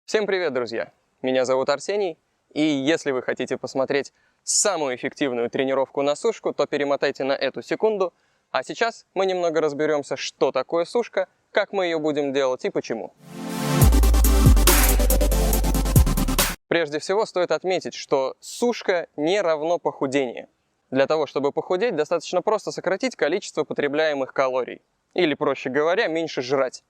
Всем привет, друзья! Меня зовут Арсений, и если вы хотите посмотреть самую эффективную тренировку на сушку, то перемотайте на эту секунду. А сейчас мы немного разберемся, что такое сушка, как мы ее будем делать и почему. Прежде всего стоит отметить, что сушка не равно похудение. Для того, чтобы похудеть, достаточно просто сократить количество потребляемых калорий. Или, проще говоря, меньше жрать.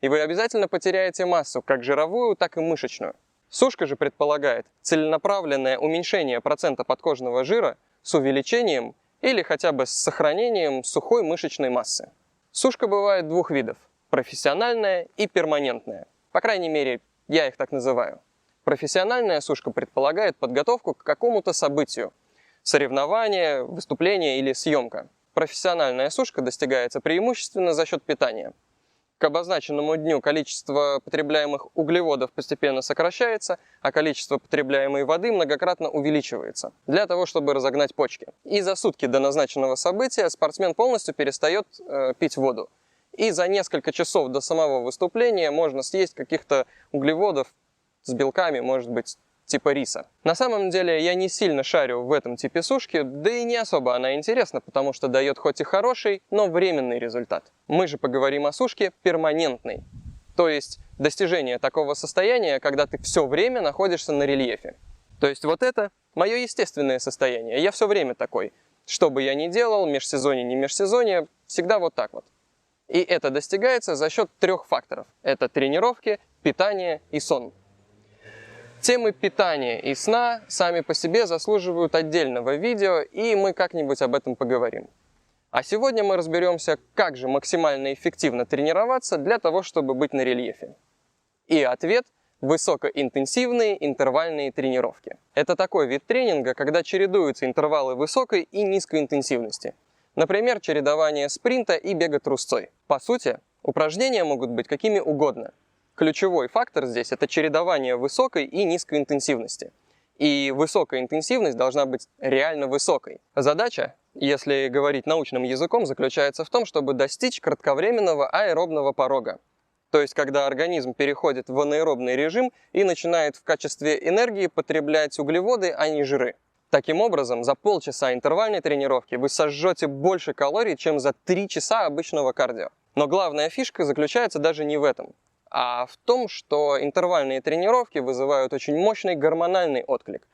И вы обязательно потеряете массу, как жировую, так и мышечную. Сушка же предполагает целенаправленное уменьшение процента подкожного жира с увеличением или хотя бы с сохранением сухой мышечной массы. Сушка бывает двух видов – профессиональная и перманентная. По крайней мере, я их так называю. Профессиональная сушка предполагает подготовку к какому-то событию – соревнование, выступление или съемка. Профессиональная сушка достигается преимущественно за счет питания. К обозначенному дню количество потребляемых углеводов постепенно сокращается, а количество потребляемой воды многократно увеличивается, для того, чтобы разогнать почки. И за сутки до назначенного события спортсмен полностью перестает пить воду. И за несколько часов до самого выступления можно съесть каких-то углеводов с белками, может быть, типа риса. На самом деле я не сильно шарю в этом типе сушки, да и не особо она интересна, потому что дает хоть и хороший, но временный результат. Мы же поговорим о сушке перманентной, то есть достижение такого состояния, когда ты все время находишься на рельефе. То есть вот это мое естественное состояние, я все время такой. Что бы я ни делал, межсезонье, не межсезонье, всегда вот так вот. И это достигается за счет 3 факторов. Это тренировки, питание и сон. Темы питания и сна сами по себе заслуживают отдельного видео, и мы как-нибудь об этом поговорим. А сегодня мы разберемся, как же максимально эффективно тренироваться для того, чтобы быть на рельефе. И ответ – высокоинтенсивные интервальные тренировки. Это такой вид тренинга, когда чередуются интервалы высокой и низкой интенсивности. Например, чередование спринта и бега трусцой. По сути, упражнения могут быть какими угодно. Ключевой фактор здесь – это чередование высокой и низкой интенсивности. И высокая интенсивность должна быть реально высокой. Задача, если говорить научным языком, заключается в том, чтобы достичь кратковременного аэробного порога. То есть, когда организм переходит в анаэробный режим и начинает в качестве энергии потреблять углеводы, а не жиры. Таким образом, за полчаса интервальной тренировки вы сожжете больше калорий, чем за 3 часа обычного кардио. Но главная фишка заключается даже не в этом, а в том, что интервальные тренировки вызывают очень мощный гормональный отклик.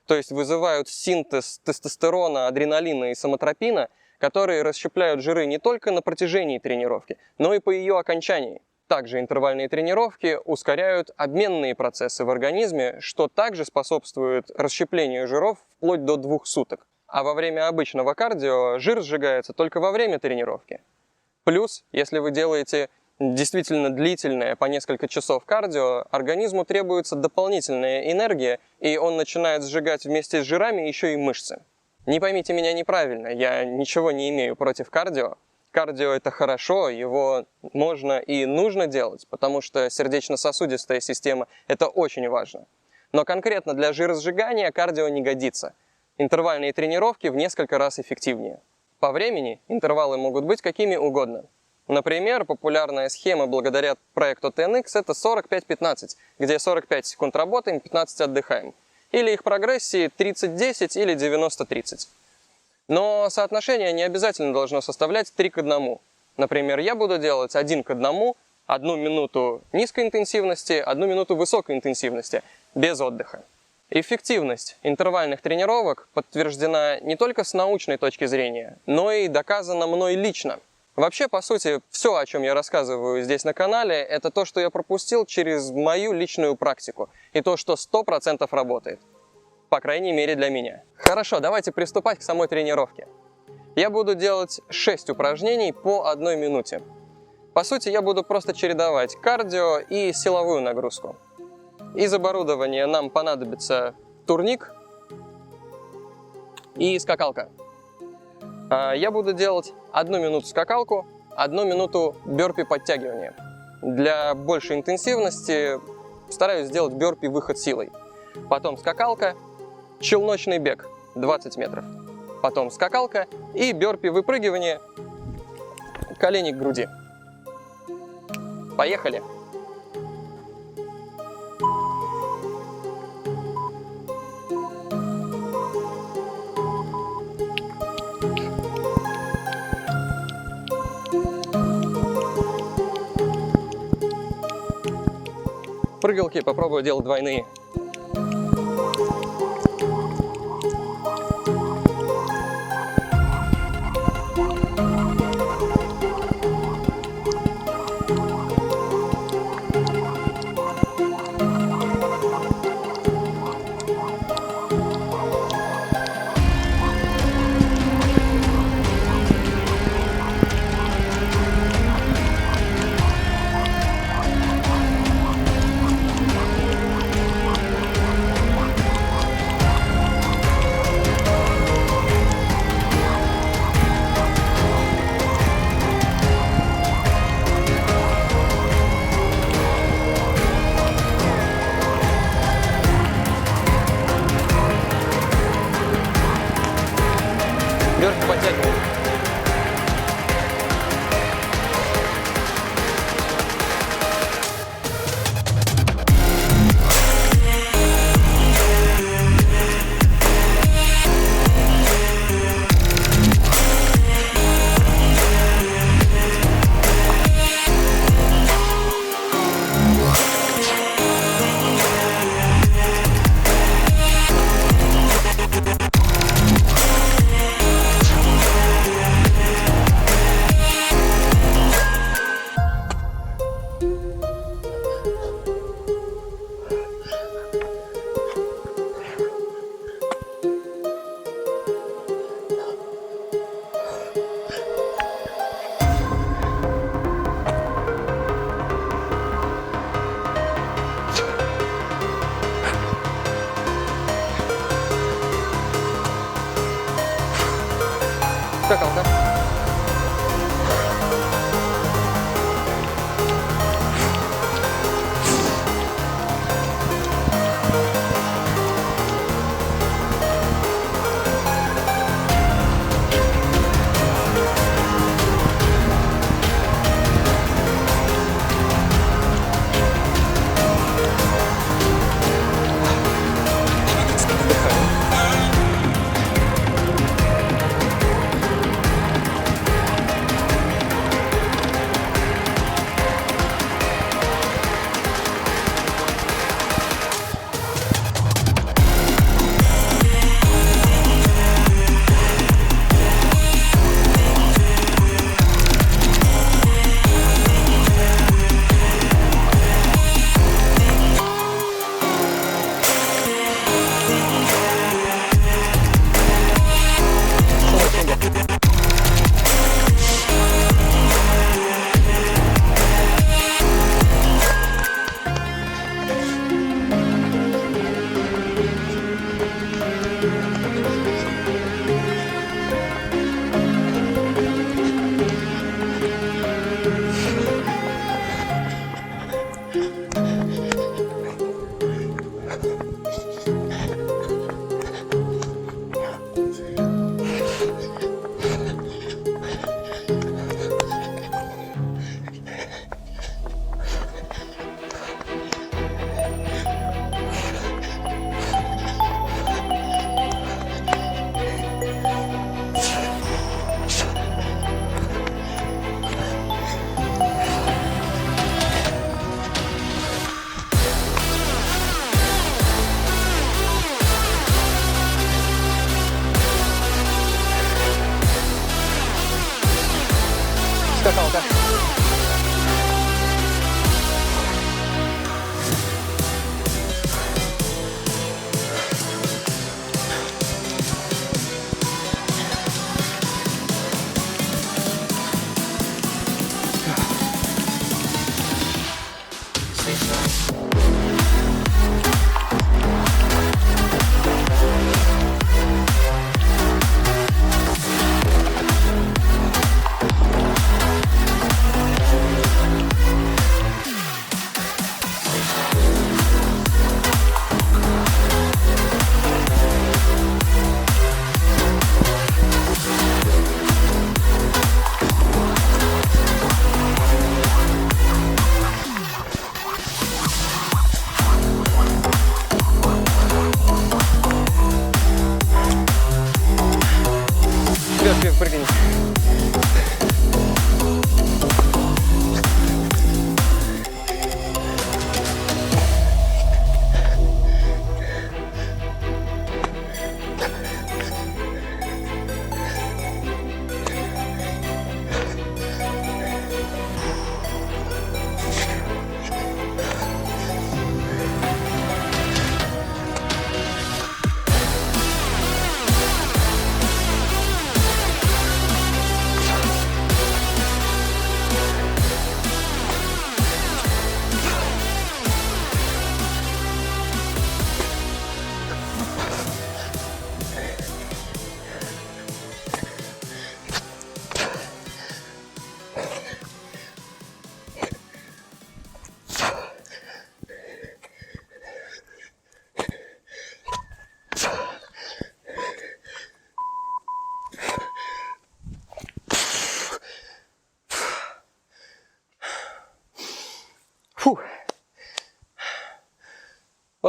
То есть вызывают синтез тестостерона, адреналина и самотропина, которые расщепляют жиры не только на протяжении тренировки, но и по ее окончании. Также интервальные тренировки ускоряют обменные процессы в организме, что также способствует расщеплению жиров вплоть до 2 суток. А во время обычного кардио жир сжигается только во время тренировки. Плюс, если вы делаете действительно длительное, по несколько часов кардио, организму требуется дополнительная энергия, и он начинает сжигать вместе с жирами еще и мышцы. Не поймите меня неправильно, я ничего не имею против кардио. Кардио – это хорошо, его можно и нужно делать, потому что сердечно-сосудистая система – это очень важно. Но конкретно для жиросжигания кардио не годится. Интервальные тренировки в несколько раз эффективнее. По времени интервалы могут быть какими угодно. Например, популярная схема благодаря проекту TNX – это 45-15, где 45 секунд работаем, 15 отдыхаем. Или их прогрессии 30-10 или 90-30. Но соотношение не обязательно должно составлять 3 к 1. Например, я буду делать 1 к 1, 1 минуту низкой интенсивности, 1 минуту высокой интенсивности, без отдыха. Эффективность интервальных тренировок подтверждена не только с научной точки зрения, но и доказана мной лично. Вообще, по сути, все, о чем я рассказываю здесь на канале, это то, что я пропустил через мою личную практику. И то, что 100% работает. По крайней мере для меня. Хорошо, давайте приступать к самой тренировке. Я буду делать 6 упражнений по 1 минуте. По сути, я буду просто чередовать кардио и силовую нагрузку. Из оборудования нам понадобится турник и скакалка. Я буду делать 1 минуту скакалку, 1 минуту бёрпи подтягивания. Для большей интенсивности стараюсь сделать бёрпи выход силой. Потом скакалка, челночный бег 20 метров. Потом скакалка и бёрпи выпрыгивание, колени к груди. Поехали! Прыгалки попробую делать двойные. Вверх подтягиваем. Скакалка.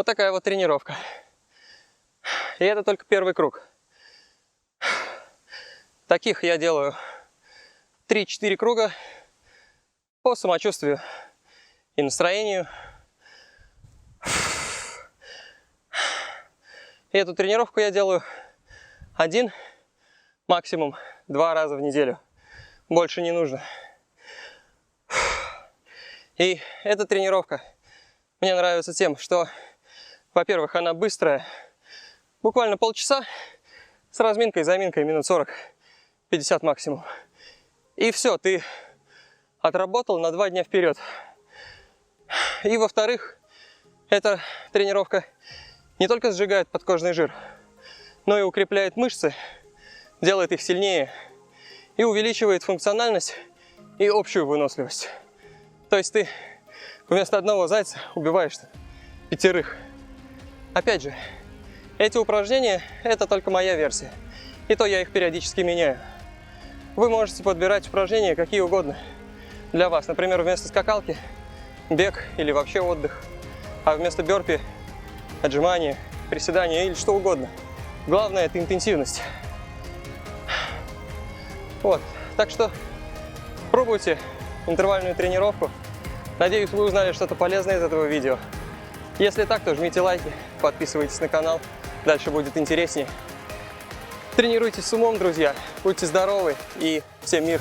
Вот такая вот тренировка. И это только первый круг. Таких я делаю 3-4 круга по самочувствию и настроению. И эту тренировку я делаю 1, максимум 2 раза в неделю. Больше не нужно. И эта тренировка мне нравится тем, что, во-первых, она быстрая, буквально полчаса, с разминкой, заминкой минут 40-50 максимум. И все, ты отработал на 2 дня вперед. И во-вторых, эта тренировка не только сжигает подкожный жир, но и укрепляет мышцы, делает их сильнее и увеличивает функциональность и общую выносливость. То есть ты вместо одного зайца убиваешь 5. Опять же, эти упражнения – это только моя версия, и то я их периодически меняю. Вы можете подбирать упражнения какие угодно для вас. Например, вместо скакалки – бег или вообще отдых, а вместо бёрпи – отжимания, приседания или что угодно. Главное – это интенсивность. Вот, так что пробуйте интервальную тренировку. Надеюсь, вы узнали что-то полезное из этого видео. Если так, то жмите лайки, подписывайтесь на канал, дальше будет интереснее. Тренируйтесь с умом, друзья, будьте здоровы и всем мир!